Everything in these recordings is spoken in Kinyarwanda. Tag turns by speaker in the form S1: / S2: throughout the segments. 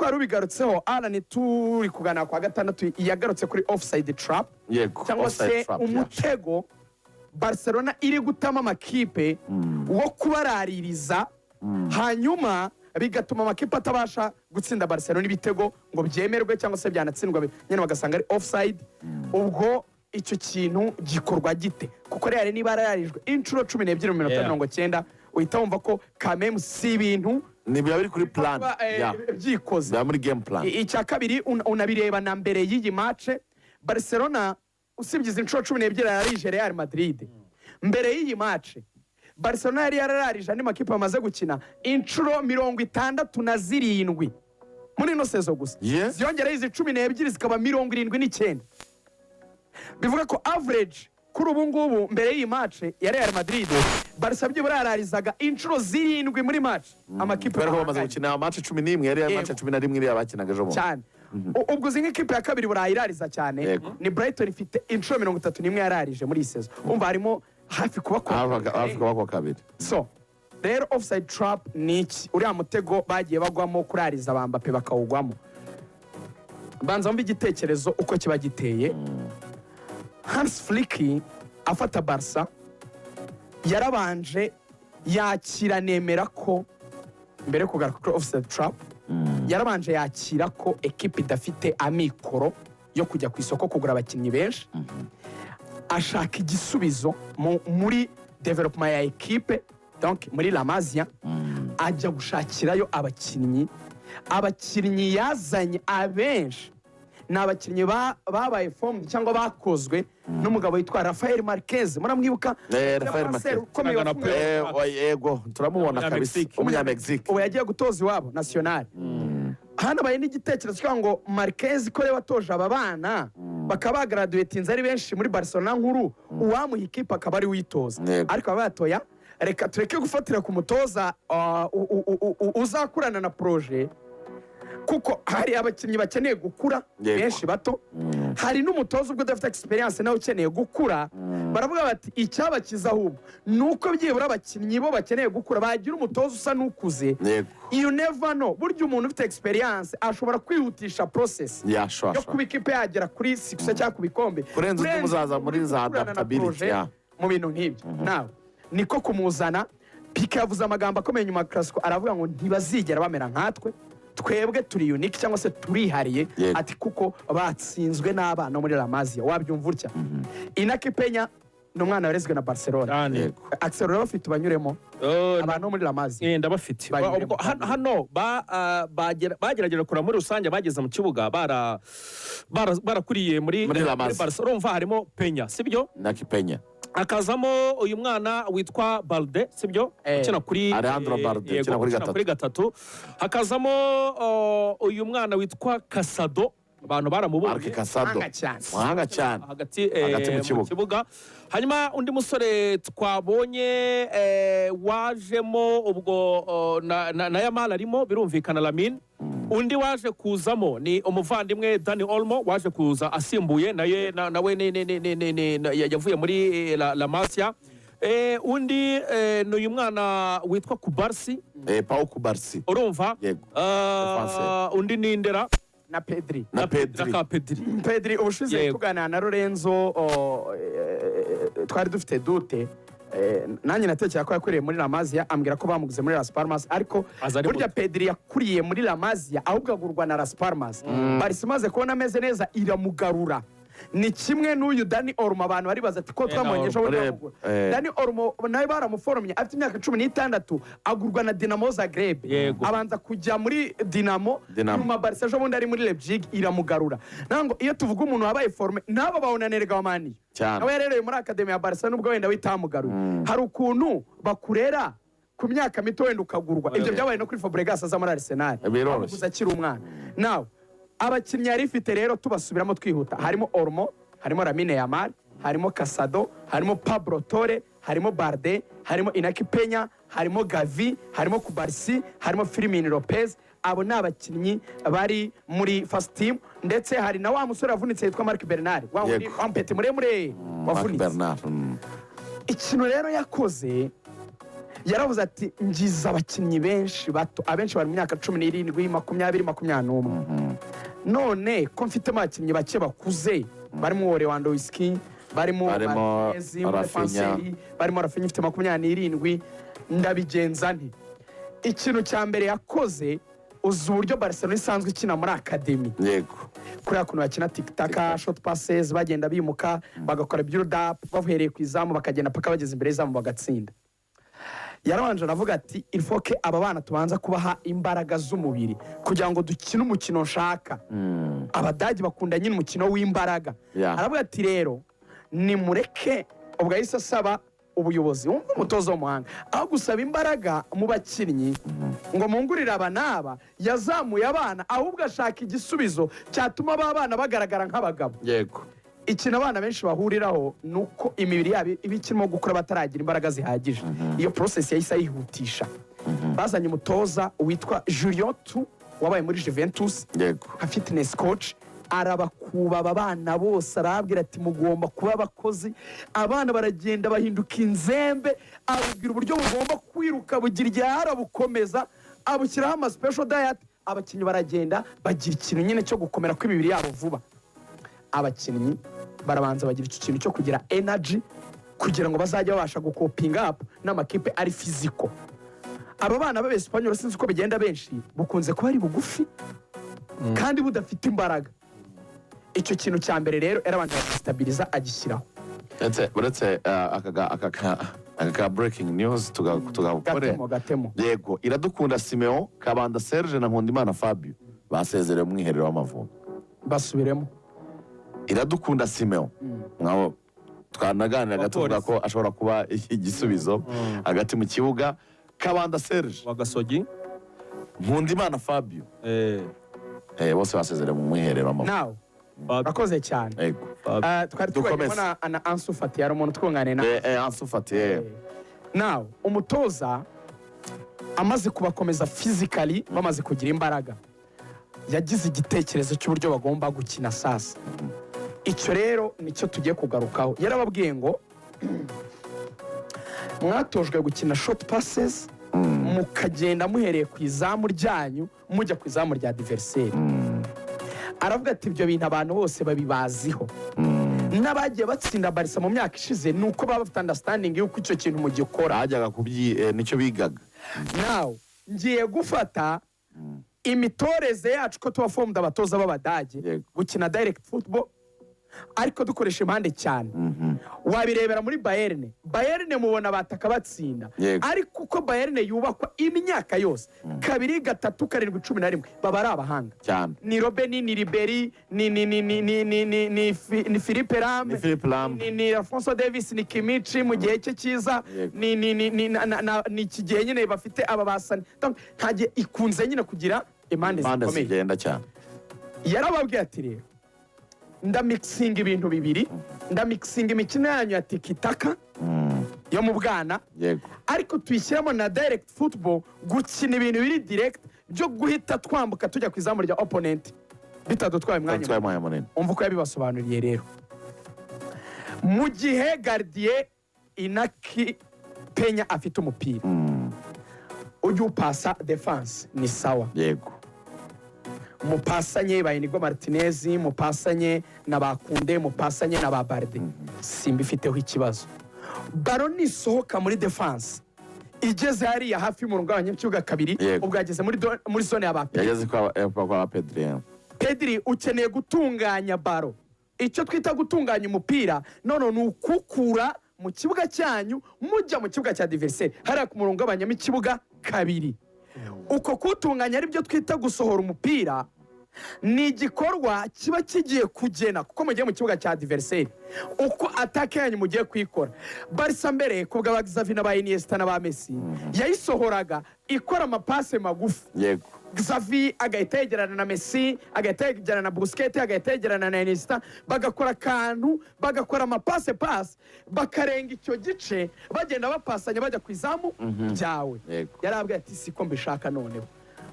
S1: nkuko wari ubigarutseho Alan turi kugana kwa gatandatu yagarutse kuri offside trap cyangwa se umutego Barcelona iri gutama amakipe wo kubaraririza hanyuma bigatuma amakipe atabasha gutsinda Barcelona ibitego ngo byemerwe cyangwa se byanatsindwa nyine bagasanga ari offside. Ubwo icyo kintu gikorwa gite kuko Real niba yararijwe inshuro 12 mu minota 90 uhita wumva ko kameme si ibintu
S2: niba biri kuri plan
S1: byikoze
S2: muri game plan.
S1: Icya kabiri unabireba na mbere y'iyi match Barcelona usibyiza inshuro 12 yararije Real Madrid. Mbere y'iyi match Barcelona yari yararije andi makipe amaze gukina inshuro 67 muri no sezo gusa. Ziyongereho izi 12 zikaba 79. Bivuga ko average kuri ubu ngubu mbere y'iyi match ya Real Madrid Barca byibura yararizaga inshuro 7 muri match amakipe
S2: bamaze gukina match 11 yari match 11 iri abakinaga ejo
S1: cyane. Ubwo zinga ikipe ya kabiri burayirariza cyane ni Brighton ifite inshuro 31 yararije muri sezo. Umva harimo hafi kuba
S2: kwa kabiri.
S1: So rero offside trap niki uriya mutego bagiye bagwamo kurariza abambape bakawugwamo. Banza mbi igitekerezo uko kiba giteye. Hans Flick afata Barca yarabanje yakira nemera ko mbere kugaruka kuri offside trap yarabanje yakira ko equipe idafite amikoro yo kujya ku isoko kugura abakinnyi benshi. Ashaka igisubizo muri development ya equipe donc muri La Masia ajya gushakirayo abakinnyi yazanye abenshi n'abakinnyi babaye formed cyangwa bakozwe n'umugabo witwa Rafael Marquez. Muramwibuka
S2: Rafael Marquez yego turamubona kabisa umunya-Mexique
S1: ubu yagiye gutoza iwabo national. Hano baye n'igitekerezo cyangwa ngo Marquez ko watoje aba bana bakaba graduatinze ari benshi muri Barcelona nkuru uwamuha ikipe akaba ari witoza ariko abatoya reka tureke gufatira ku mutoza uzakurana na projet kuko hari abakinnyi bakeneye gukura benshi bato hari n'umutoza ubwo udafite experience nawe ukeneye gukura. Baravuga bati icyabakiza ahubwo nuko byibura abakinnyi bo bakeneye gukura bagira umutoza usa n'ukuze. You never know burya umuntu ufite experience ashobora kwihutisha process yo kuba ikipe yagera kuri success cyangwa ku bikombe
S2: kurenza umuzaza muri za adaptability
S1: mu bintu nk'ibyo. Nawe niko kumuzana Pique yavuze amagambo akomeye nyuma Clasico aravuga ngo ntibazigera bamera nkatwe twebwe turi unique cyangwa se turihariye ati kuko batsinzwe n'abana muri La Masia. Wabyumva utya Inaki Penya n'umwana warezwe na Barcelona Axel afite banyuremo abantu muri La Masia
S3: ndabafite hano bagerageje kura muri rusange bageze mu kibuga barakuriye muri Barcelona. Umva harimo Penya sibyo
S2: Inaki Penya
S3: akazamo uyu mwana witwa Balde sibyo ukina kuri
S2: Alejandro Balde ukina
S3: kuri gatatu. Hakazamo uyu mwana witwa Casado abantu baramubonye
S2: muhanga cyane
S3: hagati mu kibuga. Hanyuma undi musore twabonye wajemo ubwo na Yamal arimo birumvikana Lamine. Undi waje kuzamo ni umuvandimwe Dani Olmo waje kuza asimbuye nawe yavuye muri La Masia. Undi ni uyu mwana witwa Kubarsi
S2: Pau Kubarsi
S3: urumva. Undi ni Ndera
S1: na Pedri
S3: Pedri
S1: ubushize tugana na Lorenzo twari dufite dute nanjye natekera ko yakuriye muri La Masia ambwira ko bamuguze muri Las Palmas ariko burya Pedri yakuriye muri La Masia ahubwo agurwa na Las Palmas. Barca imaze kubona ameze neza iramugarura. Ni kimwe n'uyu Dani Olmo abantu bari baza ati ko twamwonyeje Dani Olmo nawe baramuforomye afite imyaka 16 agurwa na Dinamo Zagreb abanza kujya muri Dinamo nyuma Barca ejo bundi ari muri Leipzig iramugarura. Nango iyo tuvuga umuntu wabaye forme nabo bawunanerega wamani nawe yarereye muri academy ya Barca nubwo wenda witamugaruye hari ukuntu bakurera ku myaka mito wenda ukagurwa. Ibyo byabaye no kuri Fabregas aza muri Arsenal bamuguza akiri umwana. Now abakinnyi yari ifite rero tubasubiramo twihuta harimo Olmo harimo Lamine Yamal harimo Casado harimo Pablo Torre harimo Balde harimo Inaki Penya harimo Gavi harimo Kubarsi harimo Firmino Lopez. Abo ni abakinnyi bari muri first team ndetse hari na wa musore avunitse yitwa Marc Bernard wa mpete muremure wavunitse. Ikintu rero yakoze yaravuze ati ngize abakinnyi benshi bato abenshi bari mu myaka 17 20 21 none ko mfitemo abakinnyi bake bakuze barimo Lewandowski barimo
S2: Rafinha
S1: barimo Rafinha ufite 27 ndabigenza nti ikintu cya mbere yakoze uzi uburyo Barcelona isanzwe ikina muri academy
S2: yego
S1: kuriya kuntu bakina tic-tac short passes bagenda bimuka bagakora build up bavuhereye ku izamu bakagenda paka bageze imbere y'izamu bagatsinda yarabanje aravuga ati il faut que aba bana tubanza kubaha imbaraga z'umubiri kugira ngo dukine umukino nshaka abadagi bakunda nyine umukino w'imbaraga aravuga ati rero ni mureke ubwo yahise asaba ubuyobozi umutozo w'umuhanga aho gusaba imbaraga mu bakinnyi ngo mungurire aba n'aba yazamuye abana ahubwo ashaka igisubizo cyatuma aba bana bagaragara nk'abagabo
S2: yego
S1: ikintu abana benshi bahuriraho ni uko imibiri yabo iba ikirimo gukura bataragira imbaraga zihagije iyo process yahise ayihutisha bazanye umutoza witwa Juliotu wabaye muri Juventus
S2: yego
S1: nka fitness coach arabakuba aba bana bose arababwira ati mugomba kuba abakozi abana baragenda bahinduka inzembe ababwira uburyo bugomba kwiruka bugira igihe harabukomeza abushyiraho ama special diet abakinnyi baragenda bagira ikintu nyine cyo gukomera kw'imibiri yabo vuba abakinnyi barabanza bagira icyo kintu cyo kugira energy kugira ngo bazajye babasha gukopinga up n'amakipe ari physical aba bana b'Abespanyol sinzi uko bigenda benshi bukunze kuba ari bugufi kandi budafite imbaraga icyo kintu cya mbere rero yarabanje gustabiliza agishyiraho
S2: uretse aka breaking news tugakore
S1: gatemo
S2: yego Iradukunda Simeon Kabanda Serge na Nkundimana Fabio basezereye umwiherero w'Amavubi
S1: basubiremo
S2: Iradukunda Simeon mwabo twanaganiraga tuvuga ko ashobora kuba igisubizo hagati mu kibuga Kabanda Serge
S3: wagasogi
S2: Nkundimana Fabio bose basezereye mu mwiherero w'Amavubi
S1: bakoze cyane
S2: yego
S1: twari twagemo na Ansu Fati yari umuntu twungane na
S2: Ansu Fati
S1: now umutoza amaze kubakomeza physically bamaze kugira imbaraga yagize igitekerezo cy'uburyo bagomba gukina sasa icyo rero nicyo tugiye kugarukaho yarababwiye ngo mwatojwe gukina short passes mukagenda muhereye ku izamu ryanyu mujya ku izamu rya adversaire aravuga ati ibyo bintu abantu bose babibaziho n'abagiye batsinda Barca mu myaka ishize nuko baba bafite understanding y'uko icyo kintu mugikora
S2: hajyaga nicyo bigaga
S1: now ngiye gufata imitoreze yacu ko tuba formed abatoza b'Abadage gukina direct football ariko dukoresha impande cyane wabirebera muri Bayern mubona bataka batsinda ariko uko Bayern yubakwa imyaka yose 2 3 7 11 baba ari abahanga
S2: cyane
S1: ni Robben ni Ribery ni Philippe Lam ni Alphonso Davies ni Kimmich mu gihe cye cyiza ni iki gihe nyine bafite aba basani ntagiye ikunze nyine kugira impande zikomeye
S2: zigenda cyane
S1: yarababwiye ati rero ndamixing ibintu bibiri ndamixing imikino yanyu ya tiki-taka yo mu bwana ariko tuyishyiramo na direct football gukina ibintu biri direct byo guhita twambuka tujya ku izamu rya opponent bitadutwaye umwanya
S2: munini
S1: umva uko yabibasobanuriye rero mu gihe gardien Inaki Penya afite umupira ujya upasa defense ni sawa
S2: yego
S1: mupasanye ba Inigo Martinez mupasanye na bakunde mupasanye na ba Barde simba ifiteho ikibazo Ballon isohoka muri defense igeze hariya hafi y'umurongo w'abanyacyuga kabiri ubwo yageze muri zone ya Pedri
S2: yageze kwa
S1: Pedri ukeneye gutunganya Ballon icyo twita gutunganya umupira none ni ukukura mu kibuga cyanyu mujya mu kibuga cya adversaire hariya ku murongo w'abanyacyuga kabiri uko kutunganya ari byo twita gusohora umupira ni igikorwa kiba kigiye kugena kuko mugiye mu kibuga cya adversaire uko atake yanyu mugiye kwikora Barca mbere kubwa ba Xavi na ba Iniesta na ba Messi yayisohoraga ikora amapase magufi
S2: yego
S1: Xavi agahita yegerana na Messi agahita yegerana na Busquets agahita yegerana na Iniesta bagakora kantu bagakora amapase bakarenga icyo gice bagenda bapasanya bajya ku izamu byawe yarabwiye ati siko mbishaka noneho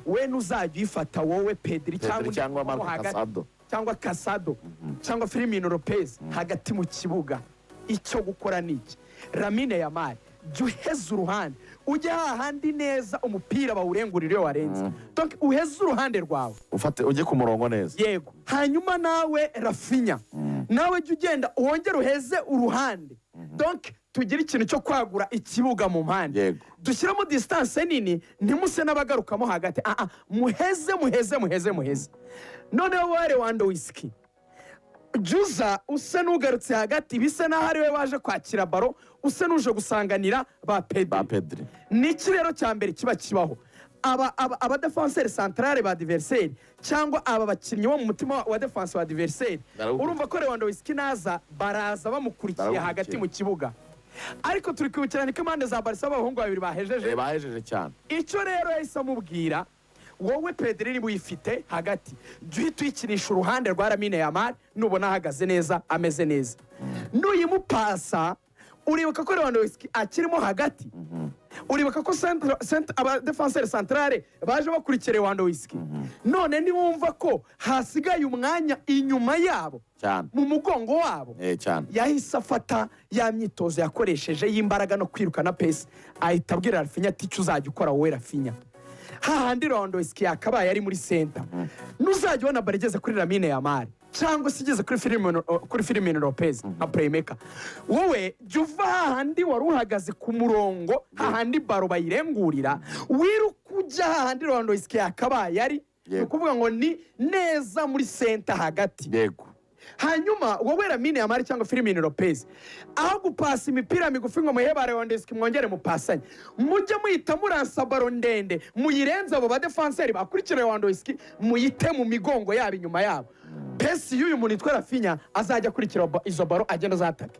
S1: we nuzajya uyifata wowe Pedri
S2: cyangwa Marco Casado
S1: cyangwa Casado cyangwa Firmino Lopez hagati mu kibuga icyo gukora niki Lamine Yamal jya uheza uruhande ujye hahandi neza umupira bawurengurira iyo warenze donc uheze uruhande rwawe
S2: ujye ku murongo neza.
S1: yego hanyuma nawe Rafinha nawe jya ugenda wongere uheze uruhande donc tugire ikintu cyo kwagura ikibuga mu mpande
S2: Yego.
S1: dushyiramo distance nini ntimuse n'abagarukamo hagati muheze noneho wowe Lewandowski juza usa n'ugarutse hagati bisa n'aho ari we waje kwakira baro usa n'uje gusanganira ba Pedri n'iki rero cya mbere kiba kibaho aba defenseur centrale ba adversaire cyangwa aba bakinnyi bo mu mutima wa defense wa adversaire urumva ko Lewandowski naza baraza bamukurikiye hagati mu kibuga ariko turi kwibukirana ko impande za Barca abahungu babiri bahejeje
S2: cyane.
S1: icyo rero yahise amubwira wowe Pedri niba uyifite hagati jya uhita uyikinisha uruhande rwa Lamine Yamal nubona ahagaze neza ameze neza nuyimupasa uribuka ko Lewandowski akirimo hagati uribuka ko aba defenseur centrale baje bakurikira Lewandowski none niwumva ko hasigaye umwanya inyuma yabo mu mugongo wabo yahise afata ya myitozo yakoresheje y'imbaraga no kwirukana pesi ahita abwira Rafinha ati icyo uzajya ukora wowe Rafinha hahandi Lewandowski yakabaye ari muri center nuzajya ubona baro igeze kuri Lamine Yamal cyangwa se igeze kuri Firmino Lopez nka playmaker wowe jya uva hahandi wari uhagaze ku murongo hahandi baro bayirengurira wiruka ujya hahandi Lewandowski yakabaye ari ni ukuvuga ngo ni neza muri center hagati
S2: yego
S1: hanyuma wowe Lamine Yamal cyangwa Firmino Lopez aho gupasa imipira migufi ngo muheba Lewandowski mwongere mupasanye mujye muhita muransa baro ndende muyirenza abo ba defenseur bakurikira Lewandowski muyite mu migongo yabo inyuma yabo pesi y'uyu muntu yitwa Rafinha azajya akurikira izo baro agenda azatake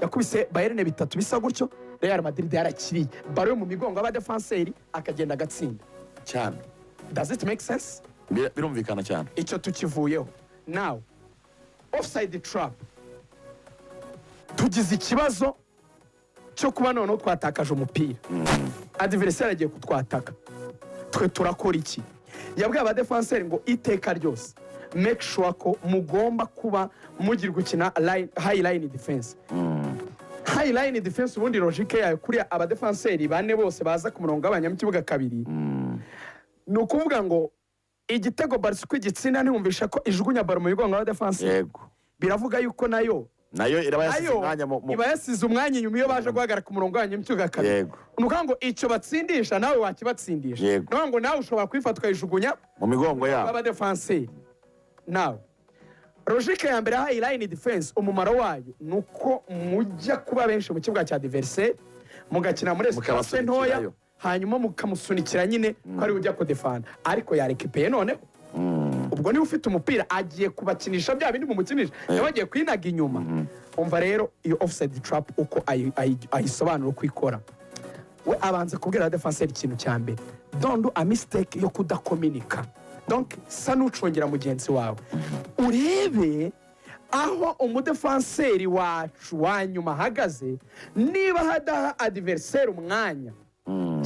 S1: yakubise Bayern 3 bisa gutyo Real Madrid yarakiriye baro yo mu migongo aba defenseur akagenda agatsinda
S2: cyane.
S1: Does it make sense?
S2: Birumvikana cyane.
S1: Icyo tukivuyeho now offside trap tugize ikibazo cyo kuba noneho twatakaje umupira adversaire agiye kutwataka twe turakora iki yabwiye aba defenseur ngo iteka ryose make sure ko mugomba kuba mugira gukina high line defense high line defense ubundi logique yayo kuri aba defenseur bane bose baza ku murongo w'abanyamukibuga kabiri ni ukuvuga ngo igitego Barca igitsinda ntihumvisha ko ijugunya baro mu bigongo wa defense
S2: yego
S1: biravuga yuko nayo iba yasize umwanya inyuma iyo baje guhagarara ku murongo wanyu mcyuga kabiri
S2: yego
S1: nuko ngo icyo batsindisha nawe wakibatsindisha nuko ngo nawe ushobora kwifata ukayijugunya
S2: mu migongo yabo
S1: aba defense nawe logique ya mbere high line defense umumaro wayo nuko mujya kuba benshi mu kibuga cya adversaire mugakina muri espace ntoya hanyuma mukamusunikira nyine ko ari ujya kudefanda ariko yarekipeye noneho ubwo niba ufite umupira agiye kubakinisha bya bindi mumukinisha yabagiye kwinaga inyuma umva rero iyo offside trap uko ayisobanura uko ikora we abanze kubwira defenseur ikintu cya mbere don't do a mistake yo kudakominika donc sa n'ucongera mugenzi wawe urebe aho umudefenseur wacu wanyuma ahagaze niba hadaha adversaire umwanya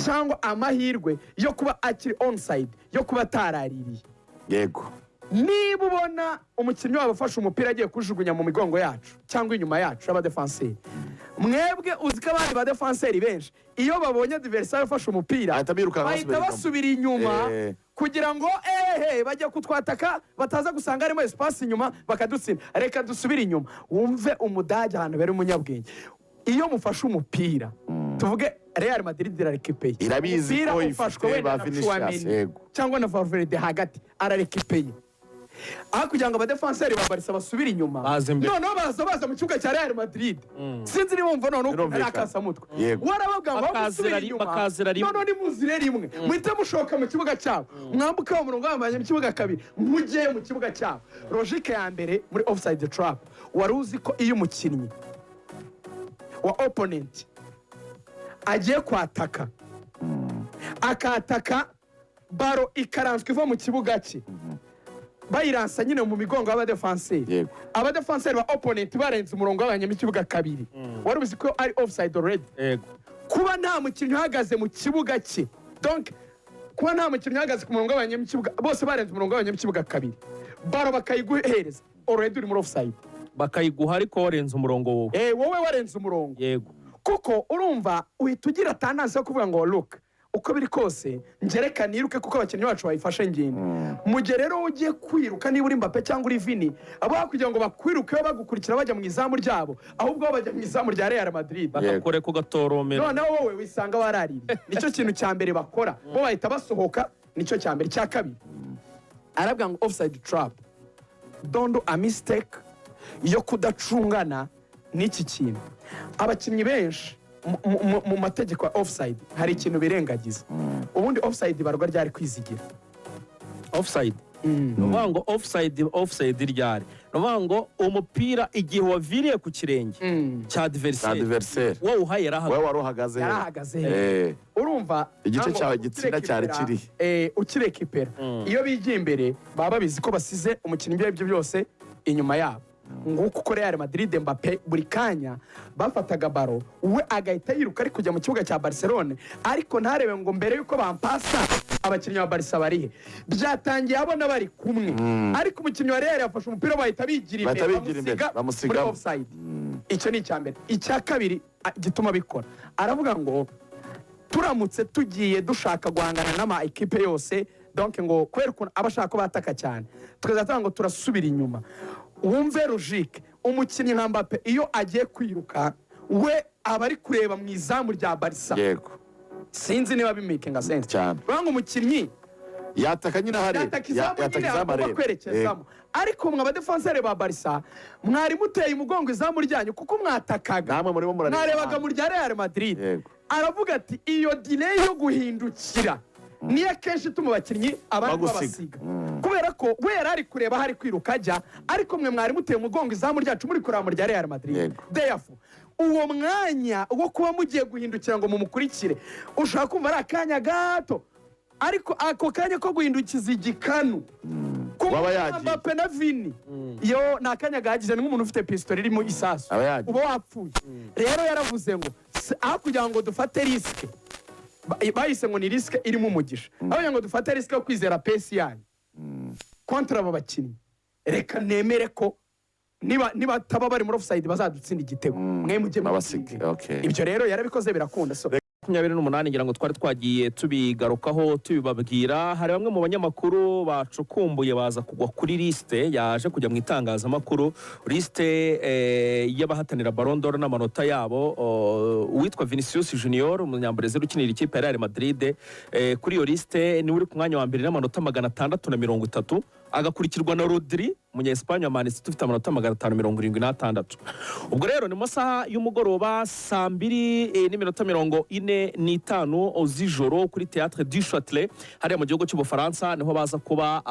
S1: cyangwa amahirwe yo kuba akiri onside yo kuba ataraririye
S2: yego
S1: niba ubona umukinnyi wabo afashe umupira agiye kujugunya mu migongo yacu cyangwa inyuma yacu y'abadefenseri mwebwe uzi ko abandi badefenseri benshi iyo babonye adversaire afashe umupira bahita basubira inyuma kugira ngo bajya kutwataka bataza gusanga harimo espace inyuma bakadutsinda reka dusubire inyuma wumve umudage ahantu bari umunyabwenge iyo mufashe umupira tuvuge Real Madrid irarekipeye
S2: irabizi ko
S1: ifashwe wenda na Tchouaméni cyangwa na Valverde hagati ararekipeye aho kugira ngo abadefenseri ba Barca basubire inyuma noneho baza mu kibuga cya Real Madrid sinzi niba mumva noneho ari akasamutwe warababwa ngo basubire inyuma noneho nimuzire rimwe muhite mushoka mu kibuga cyabo mwambuka mu murongo w'abanye mu kibuga kabiri mujye mu kibuga cyabo logique ya mbere muri offside trap wari uzi ko iyo umukinnyi wa opponent agiye kwataka akataka baro ikaranzwe iva mu kibuga cye bayiransa nyine mu migongo y'abadefenseri abadefenseri ba opponent barenze umurongo w'abanye mu kibuga kabiri wari uzi ko ari offside already kuba nta mukinnyi uhagaze mu kibuga cye donc kuba nta mukinnyi uhagaze ku murongo w'abanye mu kibuga bose barenze umurongo w'abanye mu kibuga kabiri baro bakayiguhereza already uri muri offside
S3: bakayiguha ariko warenze umurongo wowe
S1: wowe warenze umurongo
S3: yego
S1: kuko urumva uhita ugira tandansi yo kuvuga ngo look uko biri kose ngereka niruke kuko abakinnyi bacu bayifashe ngimbi mu gihe rero ugiye kwiruka niba uri Mbappe cyangwa uri Vini abo kugira ngo bakwiruke bagukurikira bajya mu izamu ryabo ahubwo bajya mu izamu rya Real Madrid
S3: bakakore ku gatoromero
S1: noneho wowe wisanga wararira nicyo kintu cya mbere bakora bo bahita basohoka nicyo cya mbere cya kabiri arabwa ngo offside trap don't do a mistake yo kudacungana n'iki kintu abakinnyi benshi mu mategeko ya offside hari ikintu birengagiza ubundi offside barwa ryari kwizigira
S3: offside nuvuga ngo offside ryari nuvuga ngo umupira igihe waviriye ku kirenge cya adversaire wowe uhaye
S2: wowe wari uhagaze
S1: urumva
S2: igice cyawe gitsinda cyari kiri
S1: ukirekipera iyo bigiye imbere baba babizi ko basize umukinnyi ibyo aribyo byose inyuma yabo nguko uko Real Madrid Mbappe buri kanya bafataga baro we agahita yiruka ari kujya mu kibuga cya Barcelona ariko ntarebe ngo mbere yuko bampasa abakinnyi ba Barca barihe byatangiye abona bari kumwe ariko umukinnyi wa Real yafashe umupira bahita bigira imbere bamusiga offside icyo ni icyambere icya kabiri gituma bikora aravuga ngo turamutse tugiye dushaka guhangana n'ama equipe yose donc ngo kwera ukuntu abashaka ko bataka cyane tukazatanga ngo turasubira inyuma wumve logique umukinnyi nka Mbappe iyo agiye kwiruka we aba ari kureba mu izamu rya Barca
S2: yego
S1: sinzi niba bimakinga sense
S2: cyane
S1: banga umukinnyi
S2: yataka nyine hari
S1: yataka izamu kwerekezamo ariko mwa badefenseur ba Barca mwari muteye umugongo izamu ryanyu kuko mwatakaga
S2: namwe murimo
S1: mwarebaga mu rya Real Madrid aravuga ati iyo delay yo guhindukira niyo kenshi ituma abakinnyi abandi babasiga kubera ko we yari kureba hari kwiruka ajya ariko mwe mwari muteye umugongo izamu ryacu muri kureba mu rya Real Madrid therefore uwo mwanya wo kuba mugiye guhindukira ngo mumukurikire ushaka kumva ari akanya gato ariko ako kanya ko guhindukiza igikanu Mbappe na Vini yo ni akanya gagize nk'umuntu ufite pistol irimo isasu uba wapfuye rero yaravuze ngo aho kugira ngo dufate risike bahise ngo ni risike irimo umugisha aho ngo dufate risike yo kwizera pesi yanyu kontra aba bakinnyi reka nemere ko niba taba bari muri offside bazadutsinda igitego mwe mujye mubasiga ibyo rero yarabikoze birakunda so
S3: 28 ngira ngo twari twagiye tubigarukaho tubibabwira hari bamwe mu banyamakuru bacukumbuye baza kugwa kuri liste yaje kujya mu itangazamakuru liste y'abahatanira Ballon d'Or n'amanota yabo uwitwa Vinicius Junior umunyambrezil ukinira ikipe ya Real Madrid kuri iyo liste ni uri ku mwanya wa mbere n'amanota 630 agakurikirwa na Rodri umunya-Espanya wa Man City ufite amanota 576 ubwo rero ni masaha y'umugoroba saa 2:45 z'ijoro kuri Théâtre du Châtelet hariya mu gihugu cy'Ubufaransa niho baza kuba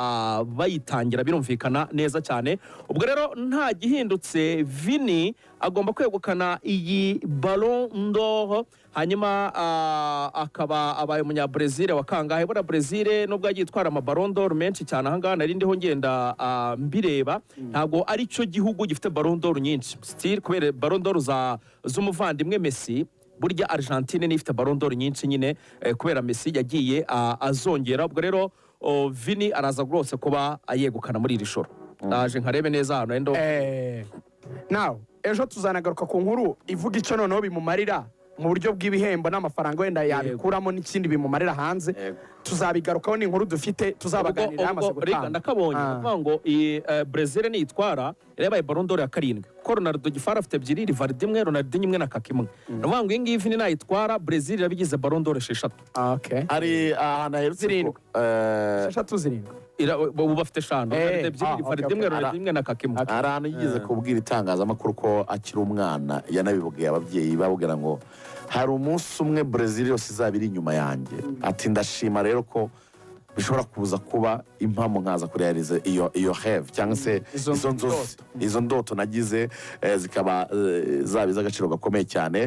S3: bayitangira birumvikana neza cyane ubwo rero nta gihindutse Vini agomba kwegukana iyi Ballon d'Or hanyuma akaba abaye umunya-Brazil wa kangahe bora Brazil nubwo yagiye itwara ama Ballon d'Or menshi cyane ahangaha nari ndiho ngenda mbireba ntabwo ari cyo gihugu gifite Ballon d'Or nyinshi still kubera Ballon d'Or z'umuvandimwe Messi burya Argentine ni ifite Ballon d'Or nyinshi nyine kubera Messi yagiye azongera ubwo rero Vini araza rwose kuba ayegukana muri iri shoro naje nkarebe neza hano endo
S1: now ejo tuzanagaruka ku nkuru ivuga icyo noneho bimumarira mu buryo bw'ibihembo n'amafaranga wenda yabikuramo n'ikindi bimumarira hanze tuzabigarukaho ni inkuru dufite tuzabaganira amaze gutanga
S3: ndakabonye kuvuga ngo Brazil ni itwara yabaye Ballon d'Or ya 7 ko Ronaldo gifara afite 2 Rivaldo 1 Ronaldo 1 na Kaka 1 navuga ngo ingiyi Vini nayitwara Brazil yabigize Ballon d'Or 6
S2: ari ahantu aherutse
S1: 6
S3: ubu bafite 5 Rivaldo 1 Ronaldo 1 na Kaka 1
S2: hari ahantu yigeze kubwira itangazamakuru ko akiri umwana yanabibwiye ababyeyi babwira ngo hari umunsi umwe Brazil yose izabiri inyuma yanjye ati ndashima rero ko bishobora kuza kuba impamo nkaza kurealize iyo have cyangwa se izo ndoto nagize zikaba zabiza agaciro gakomeye cyane.